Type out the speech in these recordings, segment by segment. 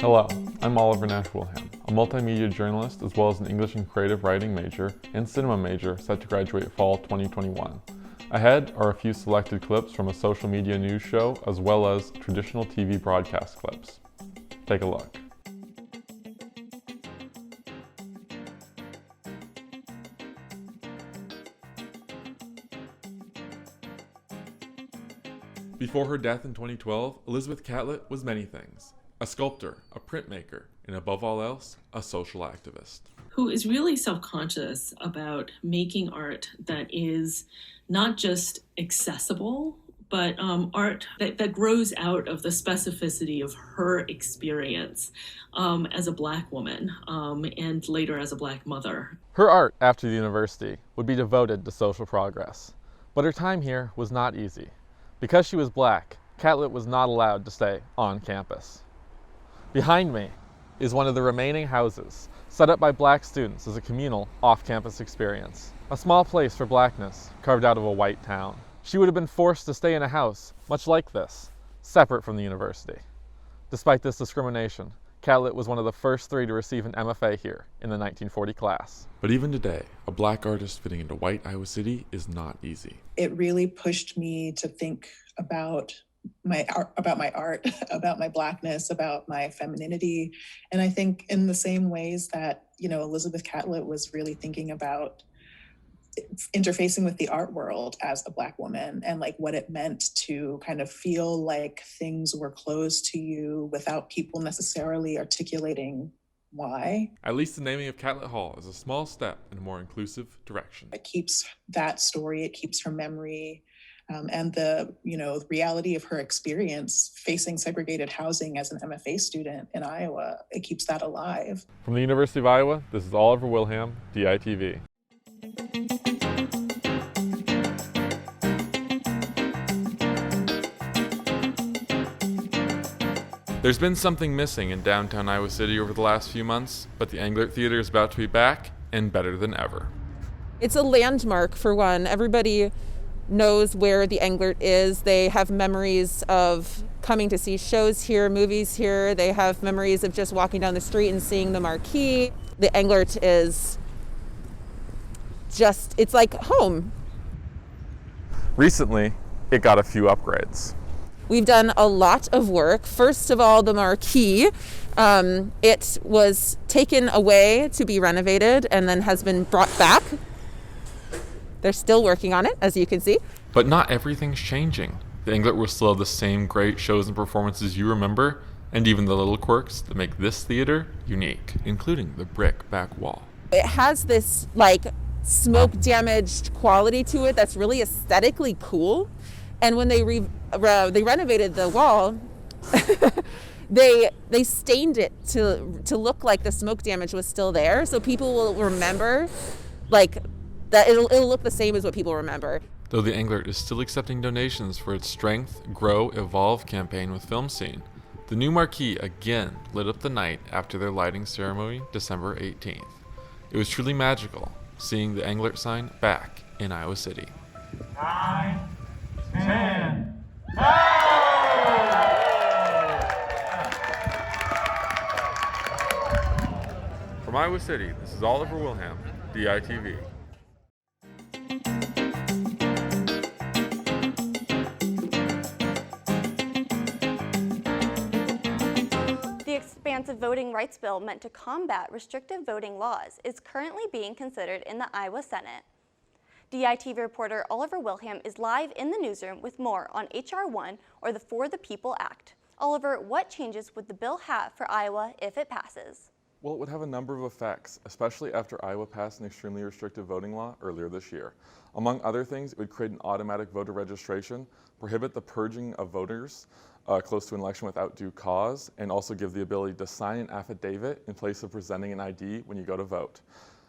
Hello, I'm Oliver Nash Willham, a multimedia journalist as well as an English and creative writing major and cinema major set to graduate fall 2021. Ahead are a few selected clips from a social media news show as well as traditional TV broadcast clips. Take a look. Before her death in 2012, Elizabeth Catlett was many things. A sculptor, a printmaker, and above all else, a social activist. Who is really self-conscious about making art that is not just accessible, but art that grows out of the specificity of her experience as a Black woman and later as a Black mother. Her art after the university would be devoted to social progress, but her time here was not easy. Because she was Black, Catlett was not allowed to stay on campus. Behind me is one of the remaining houses set up by Black students as a communal off-campus experience. A small place for Blackness carved out of a white town. She would have been forced to stay in a house much like this, separate from the university. Despite this discrimination, Catlett was one of the first 3 to receive an MFA here in the 1940 class. But even today, a Black artist fitting into white Iowa City is not easy. It really pushed me to think about my art, about my Blackness, about my femininity. And I think in the same ways that, Elizabeth Catlett was really thinking about interfacing with the art world as a Black woman and like what it meant to kind of feel like things were closed to you without people necessarily articulating why. At least the naming of Catlett Hall is a small step in a more inclusive direction. It keeps that story, it keeps her memory, and the reality of her experience facing segregated housing as an MFA student in Iowa, it keeps that alive. From the University of Iowa, this is Oliver Willham, DITV. There's been something missing in downtown Iowa City over the last few months, but the Englert Theater is about to be back and better than ever. It's a landmark for one. Everybody knows where the Englert is. They have memories of coming to see shows here, movies here. They have memories of just walking down the street and seeing the marquee. The Englert is just, it's like home. Recently, it got a few upgrades. We've done a lot of work. First of all, the marquee. It was taken away to be renovated and then has been brought back. They're still working on it, as you can see. But not everything's changing. The Englert will still have the same great shows and performances you remember, and even the little quirks that make this theater unique, including the brick back wall. It has this smoke-damaged quality to it that's really aesthetically cool. And when they renovated the wall, they stained it to look like the smoke damage was still there, so people will remember that it'll look the same as what people remember. Though the Englert is still accepting donations for its Strength, Grow, Evolve campaign with Film Scene, the new marquee again lit up the night after their lighting ceremony December 18th. It was truly magical seeing the Englert sign back in Iowa City. 9, 10, From Iowa City, this is Oliver Willham, DITV. The expansive voting rights bill meant to combat restrictive voting laws is currently being considered in the Iowa Senate. DITV reporter Oliver Willham is live in the newsroom with more on H.R. 1 or the For the People Act. Oliver, what changes would the bill have for Iowa if it passes? Well, it would have a number of effects, especially after Iowa passed an extremely restrictive voting law earlier this year. Among other things, it would create an automatic voter registration, prohibit the purging of voters close to an election without due cause, and also give the ability to sign an affidavit in place of presenting an ID when you go to vote.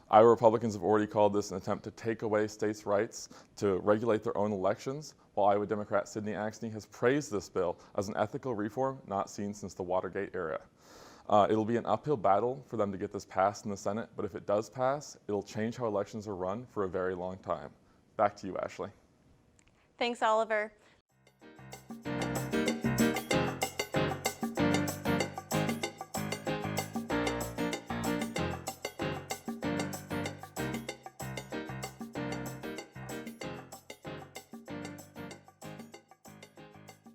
Iowa Republicans have already called this an attempt to take away states' rights to regulate their own elections, while Iowa Democrat Sidney Axne has praised this bill as an ethical reform not seen since the Watergate era. It'll be an uphill battle for them to get this passed in the Senate, but if it does pass, it'll change how elections are run for a very long time. Back to you, Ashley. Thanks, Oliver.